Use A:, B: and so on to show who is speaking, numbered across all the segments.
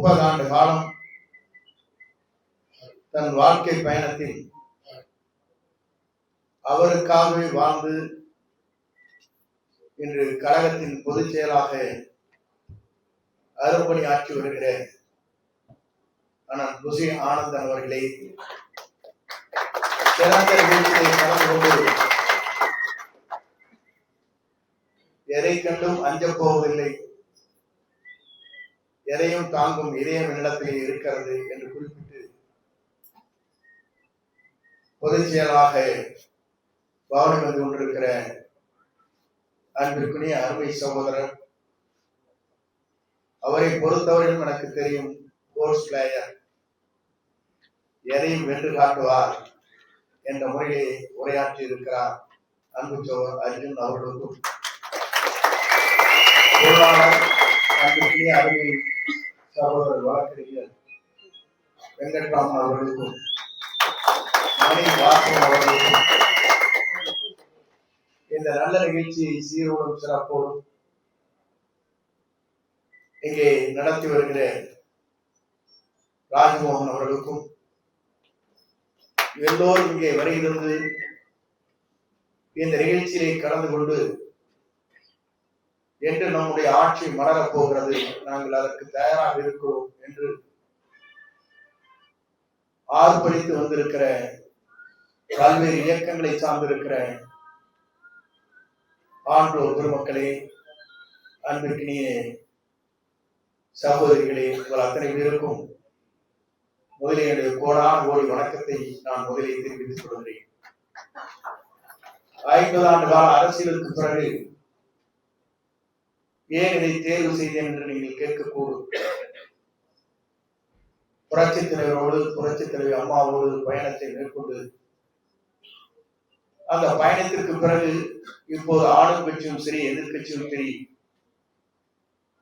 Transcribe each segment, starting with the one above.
A: 30 ஆண்டு காலம் தன் வாழ்க்கை பயணத்தில் அவருக்காகவே வாழ்ந்து இன்று கழகத்தின் பொதுச் செயலாக அரும்பணி ஆற்றி வருகிற அண்ணன் புசி ஆனந்தன் அவர்களே, சிறந்த நிகழ்ச்சியை கலந்து கொண்டு எதை கண்டும் அஞ்சப் போவதில்லை, எதையும் தாங்கும் இதயம் என்னிடத்திலே இருக்கிறது என்று குறிப்பிட்டு பொதுச் செயலாக பவனி வந்து கொண்டிருக்கிற அன்பிற்குரிய அருமை சகோதரர், அவரை பொறுத்தவரையும் எனக்கு தெரியும், ஸ்போர்ட்ஸ் பிளேயர், எதையும் வென்று காட்டுவார் என்ற முறையிலே உரையாற்றி இருக்கிறார். அன்பு சகோதரர் அர்ஜுன் அவர்களுக்கும், பொருளாளர் அன்புக்குரிய அருமை சகோதரர் வழக்கறிஞர் வெங்கட்ராமன் அவர்களுக்கும், மணி வாசன் அவர்களுக்கும் இந்த நல்ல நிகழ்ச்சியை சீரோடும் சிறப்போடும் இங்கே நடத்தி வருகிற ராஜ்மோகன் அவர்களுக்கும், எல்லோரும் இங்கே வருகிறது இந்த நிகழ்ச்சியை கலந்து கொண்டு என்று நம்முடைய ஆட்சி மலரப் போகிறது, நாங்கள் அதற்கு தயாராக இருக்கிறோம் என்று ஆர்ப்பரித்து வந்திருக்கிற பல்வேறு இயக்கங்களை சார்ந்திருக்கிற ஆண்டோர் பெருமக்களே, அன்பிற்கினிய சகோதரிகளே, உங்கள் அத்தனை பேருக்கும் முதலில் என்னுடைய கோடான கோடி வணக்கத்தை நான் முதலில் தெரிவித்துக் கொள்கிறேன். 50 ஆண்டு கால அரசியலுக்கு பிறகு ஏன் இதை தேர்வு செய்தேன் என்று நீங்கள் கேட்கக்கூடும். புரட்சித் தலைவரோடு, புரட்சித் தலைவர் அம்மாவோடு பயணத்தை மேற்கொண்டு அந்த பயணத்திற்கு பிறகு இப்போது ஆளும் கட்சியும் சரி, எதிர்கட்சியும் சரி,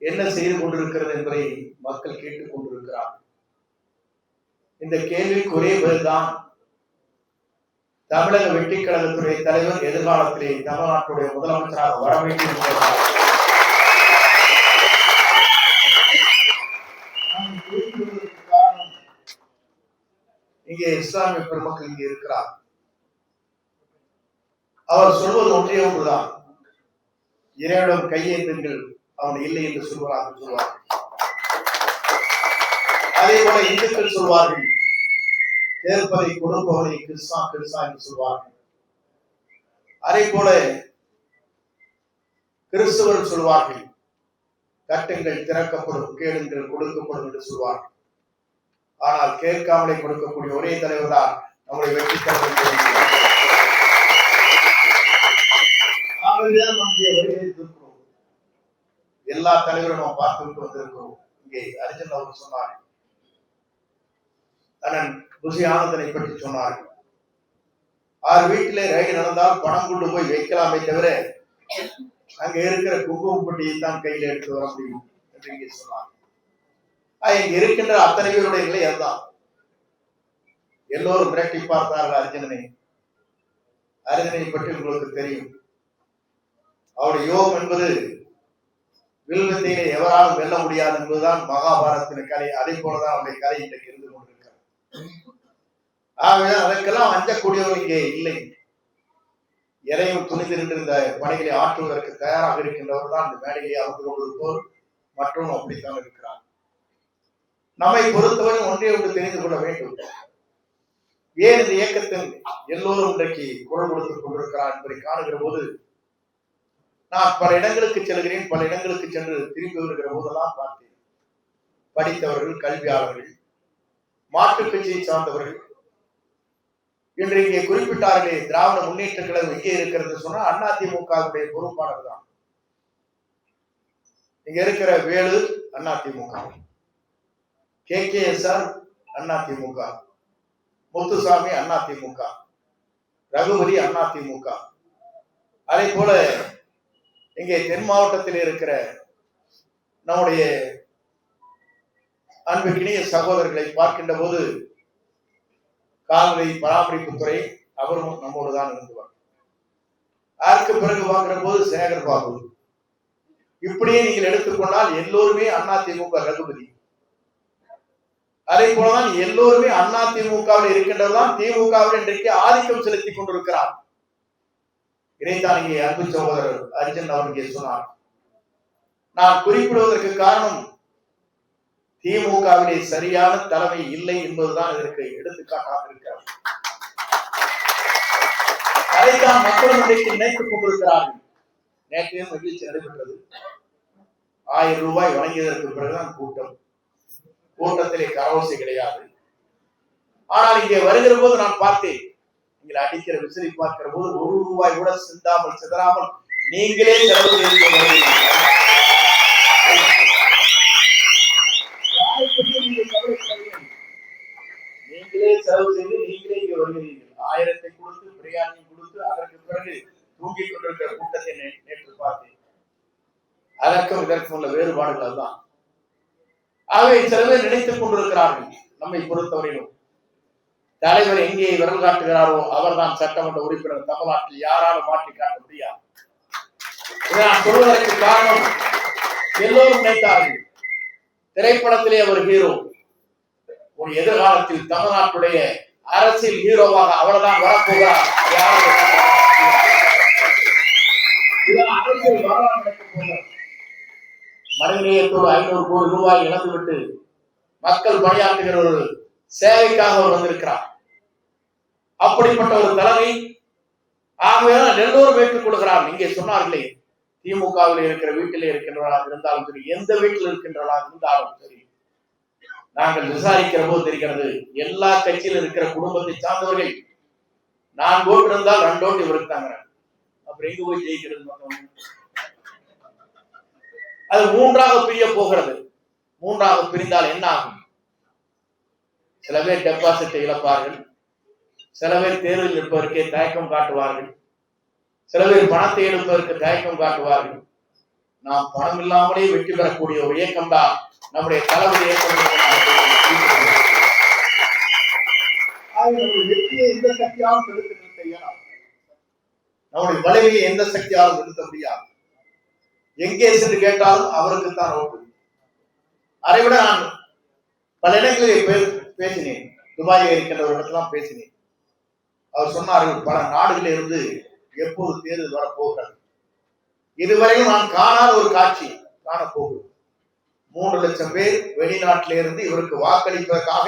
A: என்ன செய்து கொண்டிருக்கிறது என்பதை மக்கள் கேட்டுக் கொண்டிருக்கிறார். இந்த கேள்விக்கு ஒரே பதில்தான், தமிழக வெற்றிக் கழகத்துடைய தலைவர் எதிர்காலத்திலே தமிழ்நாட்டுடைய முதலமைச்சராக வர வேண்டியிருக்கிறார். இங்கே இஸ்லாமிய பெருமக்கள் இங்கே இருக்கிறார். அவர் சொல்வது ஒன்றே ஒன்றுதான், இறைவனிடம் கையேந்துங்கள், அவன் இல்லை என்று சொல்வார்கள். அதே போல இந்துக்கள் சொல்வார்கள், கேட்பதை கொடுப்பவரை கிறிஸ்தா கிறிஸ்தா என்று சொல்வார்கள். அதே போல கிறிஸ்தவர்கள் சொல்வார்கள், கட்டுங்கள் திறக்கப்படும், கேளுங்கள் கொடுக்கப்படும் என்று சொல்வார்கள். ஆனால் கேட்காமலே கொடுக்கக்கூடிய ஒரே தலைவர் தான் நம்முடைய வெற்றி தலைவர். எல்லா தலைவரும் நாம் பார்த்துவிட்டு வந்திருக்கிறோம். இங்கே அர்ஜுன் அவர் சொன்னார், அண்ணன் புசி ஆனந்தனை பற்றி சொன்னார். அவர் வீட்டிலே ரயில் நடந்தால் பணம் கொண்டு போய் வைக்கலாமே தவிர அங்க இருக்கிற குங்குமப்பட்டியை தான் கையில் எடுத்து வர முடியும் என்று இங்கே சொன்னார். இங்க இருக்கின்ற அத்தனை பேருடைய நிலை அதுதான். எல்லோரும் மிரட்டி பார்த்தார்கள் அர்ஜுனனை. அர்ஜுனனை பற்றி உங்களுக்கு தெரியும், அவருடைய யோகம் என்பது வில்வத்தையிலே எவராலும் வெல்ல முடியாது என்பதுதான் மகாபாரத்தின் கதை. அதே போலதான் அவருடைய கதை இன்றைக்கு இருந்து கொண்டிருக்கிறார். ஆகவே அதற்கெல்லாம் அஞ்சக்கூடியவர் இங்கே இல்லை. எதையும் துணிந்து நின்று இந்த பணிகளை ஆற்றுவதற்கு தயாராக இருக்கின்றவர் தான் இந்த மேடையிலே அமர்ந்து கொண்டிருப்போர். மற்றும் அப்படித்தான் இருக்கிறார். நம்மை பொறுத்தவரை ஒன்றே ஒன்று தெரிந்து கொள்ள வேண்டும், ஏன் இந்த இயக்கத்தில் எல்லோரும் இன்றைக்கு குரல் கொடுத்துக் கொண்டிருக்கிறார் என்பதை காணுகிற போது, நான் பல இடங்களுக்கு செல்கிறேன். பல இடங்களுக்கு சென்று திரும்பி வருகிற போதெல்லாம் பார்த்தேன், படித்தவர்கள், கல்வியாளர்கள், மாற்றுக் கட்சியை சார்ந்தவர்கள். இன்று இங்கே குறிப்பிட்டார்களே, திராவிட முன்னேற்ற கழகம் எங்கே இருக்கிறது சொன்னா அதிமுகவுடைய பொறுப்பாளர் தான். இங்க இருக்கிற வேலு அதிமுக, KKSR அதிமுக, முத்துசாமி அதிமுக, ரகுபதி அதிமுக. அதே போல இங்கே தென் மாவட்டத்தில் இருக்கிற நம்முடைய அன்புக்கினிய சகோதரர்களை பார்க்கின்ற போது, கால்நடை பராமரிப்புத்துறை அவரும் நம்மோடு தான் இருந்துவார். அதற்கு பிறகு பார்க்கிற போது சேகர் பாபு. இப்படியே நீங்கள் எடுத்துக்கொண்டால் எல்லோருமே அதிமுக ரகுபதி. அதே போலதான் எல்லோருமே அண்ணா திமுகவில் இருக்கின்றதுதான் திமுகவில் இன்றைக்கு ஆதிக்கம் செலுத்திக் கொண்டிருக்கிறார். இதைத்தான் இங்கே அன்பு சகோதரர் அர்ஜுன் அவர்கள் சொன்னார். நான் குறிப்பிடுவதற்கு காரணம் திமுகவிலே சரியான தலைமை இல்லை என்பதுதான் இதற்கு எடுத்துக்காட்டாக இருக்கிறார். அதைத்தான் மக்களும் இன்றைக்கு நினைத்துக் கொண்டிருக்கிறார்கள். நேற்றைய மகிழ்ச்சி நடைபெற்றது. 1000 ரூபாய் வழங்கியதற்கு பிறகுதான் கூட்டத்திலே கரவசை கிடையாது. ஆனால் இங்கே வருகிற போது நான் பார்த்தேன், நீங்கள் அடிக்கிற விசிறி பார்க்கிற போது 1 ரூபாய் கூட சிந்தாமல் சிதறாமல் நீங்களே செலவு செய்து நீங்களே செலவு செய்து நீங்களே இங்கே வருகிறீர்கள். 1000 கொடுத்து பிரியாணி கொடுத்து அதற்கு பிறகு தூங்கிக் கொண்டிருக்கிற கூட்டத்தை நேற்று பார்த்தேன். அதற்கும் இதற்கும் உள்ள வேறுபாடுகள் தான். ஆகவே சில பேர் நினைத்துக் கொண்டிருக்கிறார்கள், நம்மை பொறுத்தவரையிலும் தலைவர் எங்கே விரல் காட்டுகிறாரோ அவர்தான் சட்டமன்ற உறுப்பினர். தமிழ்நாட்டில் யாராலும் மாற்றி காட்ட முடியாது. இதை நான் சொல்வதற்கு காரணம், எல்லோரும் நினைத்தார்கள் திரைப்படத்திலே அவர் ஹீரோ, ஒரு எதிர்காலத்தில் தமிழ்நாட்டுடைய அரசியல் ஹீரோவாக அவர்தான் வரப்போகிறார். அரசியல் வரலாறு நடக்கப் போகிறார். மனிதநேயத்தோடு 500 கோடி ரூபாய் இழந்துவிட்டு மக்கள் பணியாற்றுகிற ஒரு சேவைக்காக அவர் வந்திருக்கிறார். அப்படிப்பட்ட ஒரு தலைமை. ஆகவேதான் எல்லோரும் ஏற்றுக் கொள்கிறார். இங்கே சொன்னார்களே, திமுகவில் இருக்கிற வீட்டிலே இருக்கின்றவர்களாக இருந்தாலும் சரி, எந்த வீட்டில் இருக்கின்றவர்களாக இருந்தாலும் சரி, நாங்கள் விசாரிக்கிற போது தெரிகிறது எல்லா கட்சியில் இருக்கிற குடும்பத்தை சார்ந்தவர்கள் 4 ஓட்டு இருந்தால் 2 ஓட்டு இவருக்கு தாங்க. அப்புறம் எங்க போய் ஜெயிக்கிறது? அது 3ஆக பிரிய போகிறது. 3ஆக பிரிந்தால் என்ன ஆகும்? சில பேர் டெபாசிட்டை இழப்பார்கள், சில பேர் தேர்தலில் இருப்பதற்கே தயக்கம் காட்டுவார்கள், சில பேர் பணத்தை எடுப்பதற்கு தயக்கம் காட்டுவார்கள். நாம் பணம் இல்லாமலே வெற்றி பெறக்கூடிய ஒரு இயக்கம் தான் நம்முடைய தளபதி இயக்கம். வெற்றியை எந்த சக்தியாலும் தடுத்து நிறுத்த இயலாது. நம்முடைய வலிமையை எந்த சக்தியாலும் நிறுத்த முடியாது. எங்கே சென்று கேட்டாலும் அவருக்கு தான் ஓட்டு. அதைவிட நான் பல இடங்களில் பேசினேன். துபாயில் இருக்கின்ற ஒரு இடத்துல பேசினேன். அவர் சொன்னார்கள், பல நாடுகளில் இருந்து எப்போது தேர்தல் வரப்போகிறது, இதுவரையும் நான் காணாத ஒரு காட்சி காணப்போகிறோம். 3 லட்சம் பேர் வெளிநாட்டில இருந்து இவருக்கு வாக்களிப்பதற்காக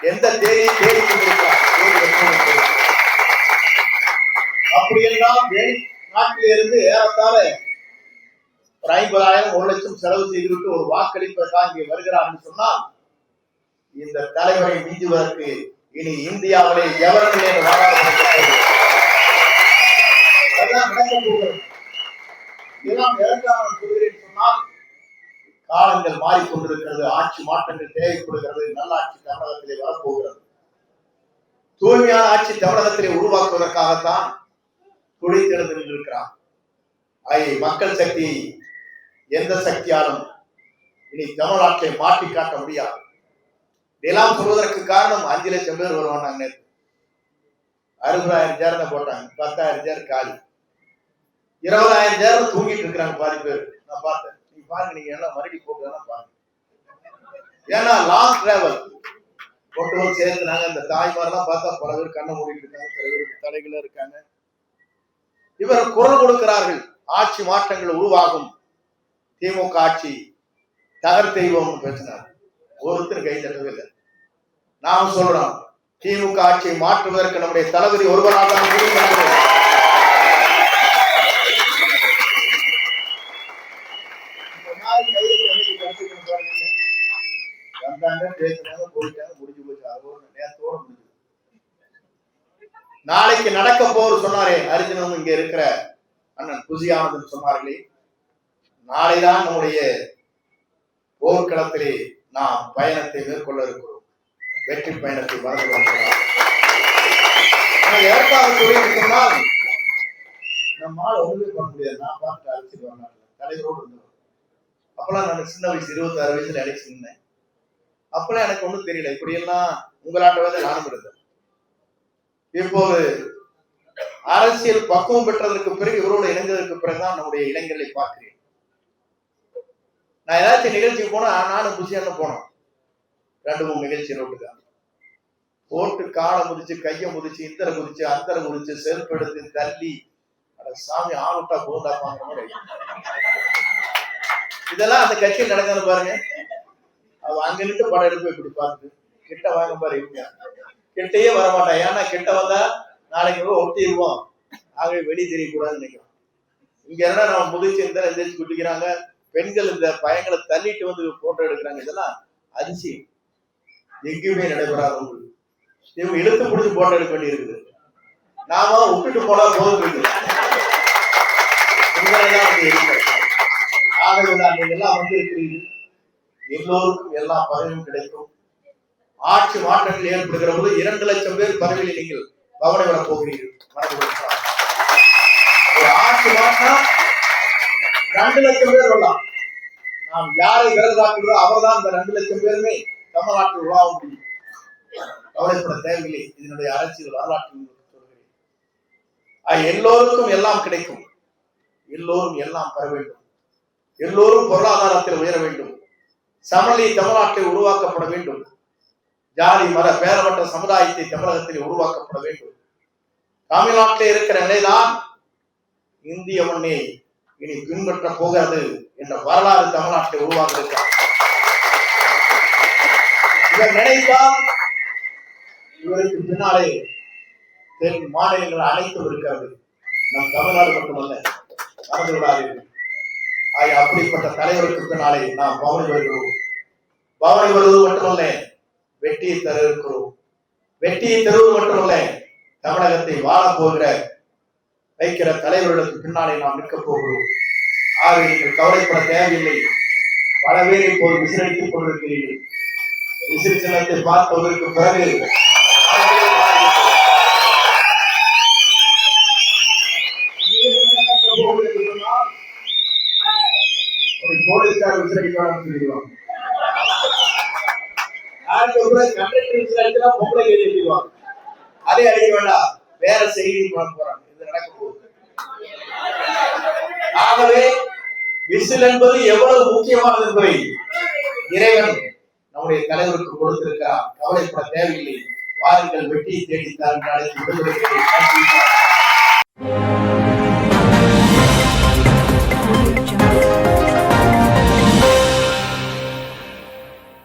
A: எந்த தேதியை தேடி கொண்டிருக்கிறார். அப்படி எல்லாம் வெளிநாட்டில இருந்து ஏறத்தாழ ஒரு 50,000 1 லட்சம் செலவு செய்துவிட்டு ஒரு வாக்களிப்பதற்காக இங்கே வருகிறார் என்று சொன்னால், இந்த தலைவரை மிஞ்சுவதற்கு இனி இந்தியாவிலே எவருமே சொன்னால், காலங்கள் மாறிக்கொண்டிருக்கிறது, ஆட்சி மாற்றங்கள் தேவைப்படுகிறது, நல்லாட்சி தமிழகத்திலே வரப்போகிறது. தூய்மையான ஆட்சி தமிழகத்திலே உருவாக்குவதற்காகத்தான் துடித்தெழுந்து நின்றிருக்கிறார். மக்கள் சக்தி எந்த சக்தியாலும் இனி தமிழ்நாட்டை மாற்றி காட்ட முடியாது. இதெல்லாம் சொல்வதற்கு காரணம் 5 லட்சம் பேர் வருவாங்க. 60,000 சேர்ந்த போட்டாங்க, 10,000 சேர் காலி, 20,000 சேர் தூங்கிட்டு இருக்கிறாங்க பாதி பேர். நான் பார்த்தேன். நீங்க பாருங்க, நீங்க எல்லாம் மறுபடி போட்டு பாருங்க. ஏன்னா லாங் டிராவல் கொண்டு வந்து சேர்த்துனாங்க. அந்த தாய்மாரெல்லாம் பார்த்தா பல பேர் கண்ணை மூடிட்டு இருக்காங்க, சில பேர் தலைகள இருக்காங்க. இவர் குரல் கொடுக்கிறார்கள், ஆட்சி மாற்றங்கள் உருவாகும், திமுக ஆட்சி தகர்த்தெய்வோம் பேசினார். ஒருத்தர் கை தட்டவே இல்லை. நாம் சொல்றோம், திமுக ஆட்சியை மாற்றுவதற்கு நம்முடைய தளபதி ஒருவராக பேசினாங்க, போயிட்டாங்க, முடிஞ்சு போச்சு. அதோட நேரத்தோட முடிஞ்சு. நாளைக்கு நடக்க போர் சொன்னாரே அர்ஜுனும், இங்க இருக்கிற அண்ணன் புசியானந்தன் சொன்னார்களே, நாளைதான் நம்முடைய போர்க்களத்திலே நாம் பயணத்தை மேற்கொள்ள இருக்கிறோம். வெற்றி பயணத்தை மறந்து சொன்னால் நம்மால் ஒன்றுமே பண்ண முடியாது. நான் பார்த்து அரசியல் வரலாற்று தலைவரோடு இருந்தோம். அப்பெல்லாம் நான் சின்ன வயசு 26 வயசுல எலெக்ஷன் நின்றேன். அப்பெல்லாம் எனக்கு ஒன்றும் தெரியல. இப்படியெல்லாம் உங்களாட்ட வந்து நானும் இருந்தேன். இப்போது அரசியல் பக்குவம் பெற்றதற்கு பிறகு, இவரோடு இணைந்ததற்கு பிறகுதான் நம்முடைய இளைஞர்களை பார்க்கிறேன். நான் ஏதாச்சும் நிகழ்ச்சிக்கு போனா நானும் புசியான்னு போனோம். 2-3 நிகழ்ச்சி ரோட்டுக்காங்க போட்டு காலை முதிச்சு கையை முதிச்சு இந்தரை குதிச்சு அந்தரை குதிச்சு செருப்பு எடுத்து தள்ளி சாமி ஆளுட்டா போதா பாக்குற மாதிரி இதெல்லாம் அந்த கட்சியில் நடக்காது பாருங்க. அவ அங்க நின்று படம் எடுப்பு இப்படி பார்த்து கிட்ட வாங்க பாரு இவங்க கிட்டையே வரமாட்டான். ஏன்னா கிட்ட வந்தா நாளைக்கு ஒட்டிடுவோம், ஆகவே வெளியே தெரியக்கூடாதுன்னு நினைக்கிறோம். இங்க என்ன நம்ம முதிச்சு இந்த எந்திரிச்சு குட்டிக்கிறாங்க, பெண்கள் இந்த பையங்களை தள்ளிட்டு வந்து போட்டோ எடுக்கிறாங்க. இதெல்லாம் அதிசயம், எங்கேயுமே நடைபெறாத ஒன்று. இவங்க இழுத்து பிடிச்சி போட்டோ எடுக்க வேண்டி இருக்குது. நாம விட்டுட்டு போனா போதும். ஆகவே நீங்க எல்லாம் வந்து இருக்கிறீர்கள், எல்லோருக்கும் எல்லா பதவியும் கிடைக்கும். ஆட்சி மாற்றங்கள் ஏற்படுகிற போது 2 லட்சம் பேர் பதவியில் நீங்கள் கவனை வர போகிறீர்கள். ஆட்சி மாற்றம் 2 லட்சம் பேர் வரலாம். நாம் யாரை விரதாக்குகிறோம் அவர்தான் இந்த 2 லட்சம் பேருமே தமிழ்நாட்டில் உருவாக முடியும். கவலைப்பட தேவையில்லை. இதனுடைய அரசியல் வரலாற்று சொல்கிறேன். எல்லோருக்கும் எல்லாம் கிடைக்கும், எல்லோரும் எல்லாம் பெற வேண்டும், எல்லோரும் பொருளாதாரத்தில் உயர வேண்டும், சமநிலை தமிழ்நாட்டில் உருவாக்கப்பட வேண்டும், ஜாதி மத பேரமற்ற சமுதாயத்தை தமிழகத்தில் உருவாக்கப்பட வேண்டும். தமிழ்நாட்டில் இருக்கிற நிலைதான் இந்திய மண்ணை இனி பின்பற்ற போகிறது என்ற வரலாறு தமிழ்நாட்டில் உருவாக்க இவர் நினைத்தால் இவருக்கு பின்னாலே தென் மாநிலங்கள் அனைத்தும் இருக்கிறது. நம் தமிழ்நாடு மட்டுமல்ல, மறந்து விடாதீர்கள். அப்படிப்பட்ட தலைவருக்கு பின்னாலே நாம் பவனி வருகிறோம். பவனி வருவது மட்டுமல்ல, வெற்றியை தர இருக்கிறோம். வெற்றியை தருவது மட்டுமல்ல, தமிழகத்தை வாழ போகிற வைக்கிற தலைவர்களுக்கு பின்னாலே நாம் நிற்க போகிறோம். ஆகவே நீங்கள் கவலைப்பட தேவையில்லை. பல பேர் இப்போது விசிலடித்துக் கொண்டிருக்கிறீர்கள். விசில் சின்னத்தை பார்ப்பதற்கு பிறகு போலீஸ்கார் விசிலடிக்கலாம் சொல்லிடுவாங்க. பொம்பளை எழுதிடுவாங்க. அதை அடிக்க வேண்டாம், வேற செய்தி போறாங்க. இது நடக்க போகுது. ஆகவே விசில் என்பது எவ்வளவு முக்கியமானது என்பதை இறைவன் நம்முடைய தலைவருக்கு கொடுத்திருக்கிறார். கவலைப்பட தேவையில்லை. வாருங்கள், வெற்றியை தேடித்தார்.